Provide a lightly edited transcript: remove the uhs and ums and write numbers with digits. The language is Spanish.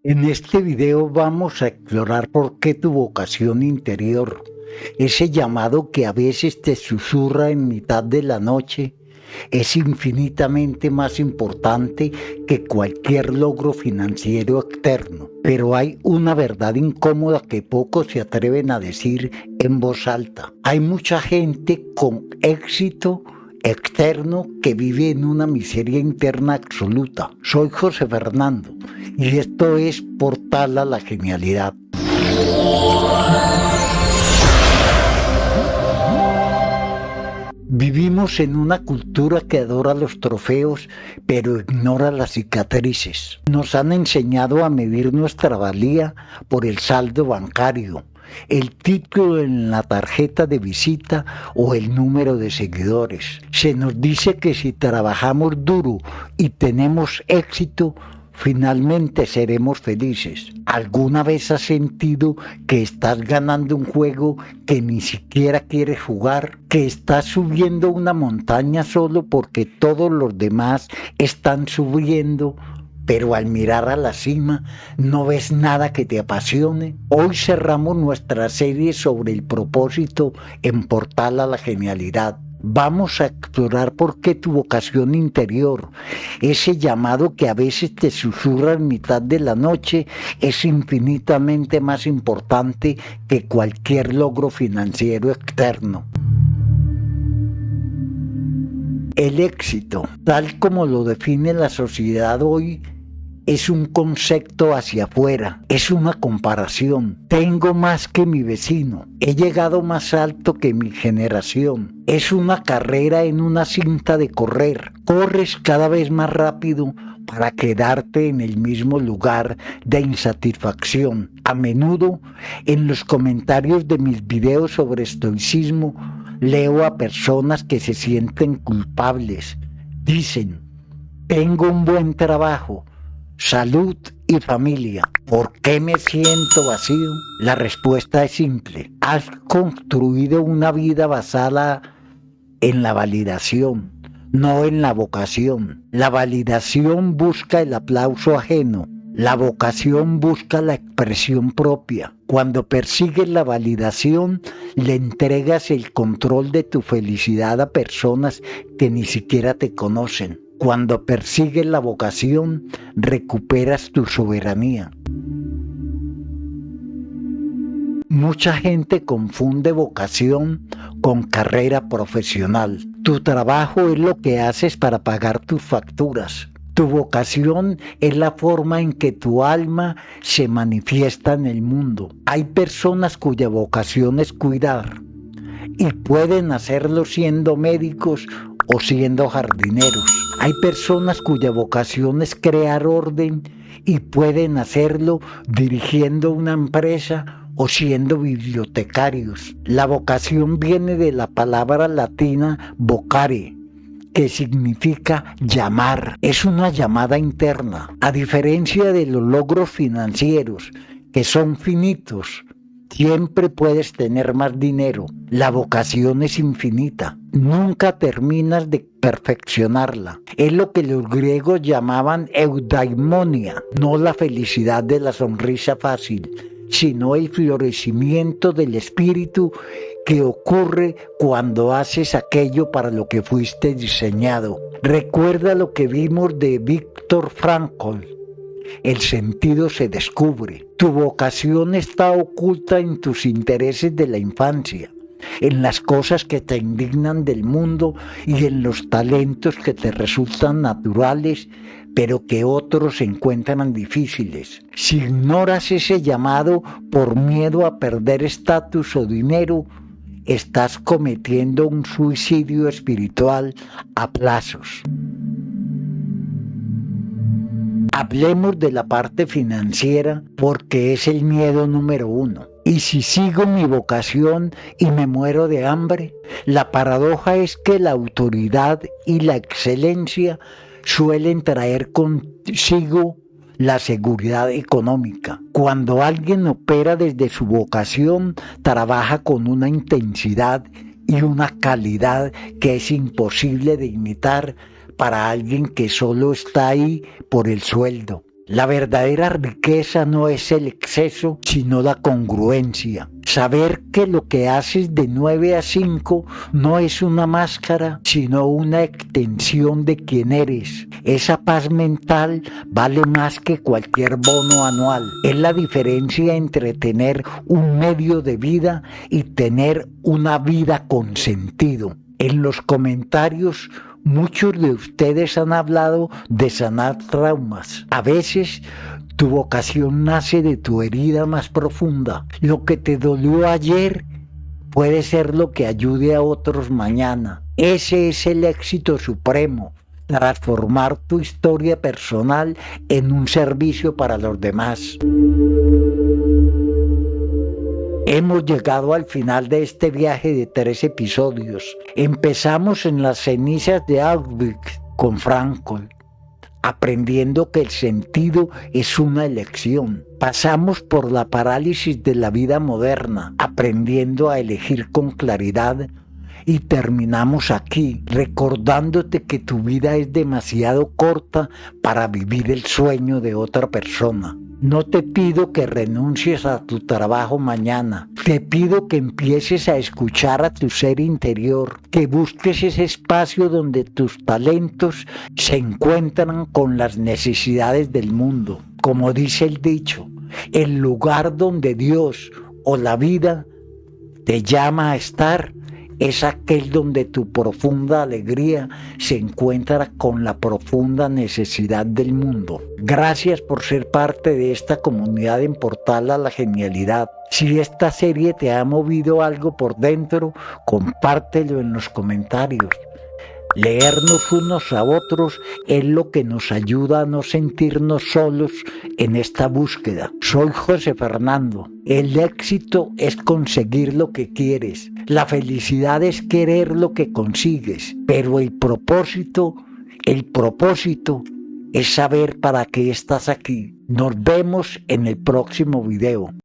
En este video vamos a explorar por qué tu vocación interior, ese llamado que a veces te susurra en mitad de la noche, es infinitamente más importante que cualquier logro financiero externo. Pero hay una verdad incómoda que pocos se atreven a decir en voz alta. Hay mucha gente con éxito externo que vive en una miseria interna absoluta. Soy José Fernando y esto es Portal a la Genialidad. Vivimos en una cultura que adora los trofeos, pero ignora las cicatrices. Nos han enseñado a medir nuestra valía por el saldo bancario, el título en la tarjeta de visita o el número de seguidores. Se nos dice que si trabajamos duro y tenemos éxito, finalmente seremos felices. ¿Alguna vez has sentido que estás ganando un juego que ni siquiera quieres jugar? ¿Que estás subiendo una montaña solo porque todos los demás están subiendo, pero al mirar a la cima no ves nada que te apasione? Hoy cerramos nuestra serie sobre el propósito en Portal a la Genialidad. Vamos a explorar por qué tu vocación interior, ese llamado que a veces te susurra en mitad de la noche, es infinitamente más importante que cualquier logro financiero externo. El éxito, tal como lo define la sociedad hoy, es un concepto hacia afuera, es una comparación. Tengo más que mi vecino, he llegado más alto que mi generación. Es una carrera en una cinta de correr. Corres cada vez más rápido para quedarte en el mismo lugar de insatisfacción. A menudo, en los comentarios de mis videos sobre estoicismo, leo a personas que se sienten culpables. Dicen, tengo un buen trabajo, salud y familia. ¿Por qué me siento vacío? La respuesta es simple. Has construido una vida basada en la validación, no en la vocación. La validación busca el aplauso ajeno. La vocación busca la expresión propia. Cuando persigues la validación, le entregas el control de tu felicidad a personas que ni siquiera te conocen. Cuando persigues la vocación, recuperas tu soberanía. Mucha gente confunde vocación con carrera profesional. Tu trabajo es lo que haces para pagar tus facturas. Tu vocación es la forma en que tu alma se manifiesta en el mundo. Hay personas cuya vocación es cuidar y pueden hacerlo siendo médicos o siendo jardineros. Hay personas cuya vocación es crear orden y pueden hacerlo dirigiendo una empresa o siendo bibliotecarios. La vocación viene de la palabra latina vocare, que significa llamar. Es una llamada interna. A diferencia de los logros financieros, que son finitos, siempre puedes tener más dinero. La vocación es infinita. Nunca terminas de perfeccionarla. Es lo que los griegos llamaban eudaimonia, no la felicidad de la sonrisa fácil, sino el florecimiento del espíritu que ocurre cuando haces aquello para lo que fuiste diseñado. Recuerda lo que vimos de Viktor Frankl. El sentido se descubre. Tu vocación está oculta en tus intereses de la infancia, en las cosas que te indignan del mundo y en los talentos que te resultan naturales, pero que otros encuentran difíciles. Si ignoras ese llamado por miedo a perder estatus o dinero, estás cometiendo un suicidio espiritual a plazos. Hablemos de la parte financiera porque es el miedo número uno. ¿Y si sigo mi vocación y me muero de hambre? La paradoja es que la autoridad y la excelencia suelen traer consigo la seguridad económica. Cuando alguien opera desde su vocación, trabaja con una intensidad y una calidad que es imposible de imitar para alguien que solo está ahí por el sueldo. La verdadera riqueza no es el exceso, sino la congruencia. Saber que lo que haces de 9 a 5 no es una máscara, sino una extensión de quién eres. Esa paz mental vale más que cualquier bono anual. Es la diferencia entre tener un medio de vida y tener una vida con sentido. En los comentarios muchos de ustedes han hablado de sanar traumas. A veces tu vocación nace de tu herida más profunda. Lo que te dolió ayer puede ser lo que ayude a otros mañana. Ese es el éxito supremo. Transformar tu historia personal en un servicio para los demás. Hemos llegado al final de este viaje de 3 episodios. Empezamos en las cenizas de Auschwitz con Frankl, aprendiendo que el sentido es una elección. Pasamos por la parálisis de la vida moderna, aprendiendo a elegir con claridad. Y terminamos aquí, recordándote que tu vida es demasiado corta para vivir el sueño de otra persona. No te pido que renuncies a tu trabajo mañana. Te pido que empieces a escuchar a tu ser interior, que busques ese espacio donde tus talentos se encuentran con las necesidades del mundo. Como dice el dicho, el lugar donde Dios o la vida te llama a estar es aquel donde tu profunda alegría se encuentra con la profunda necesidad del mundo. Gracias por ser parte de esta comunidad en Portal a la Genialidad. Si esta serie te ha movido algo por dentro, compártelo en los comentarios. Leernos unos a otros es lo que nos ayuda a no sentirnos solos en esta búsqueda. Soy José Fernando. El éxito es conseguir lo que quieres. La felicidad es querer lo que consigues. Pero el propósito es saber para qué estás aquí. Nos vemos en el próximo video.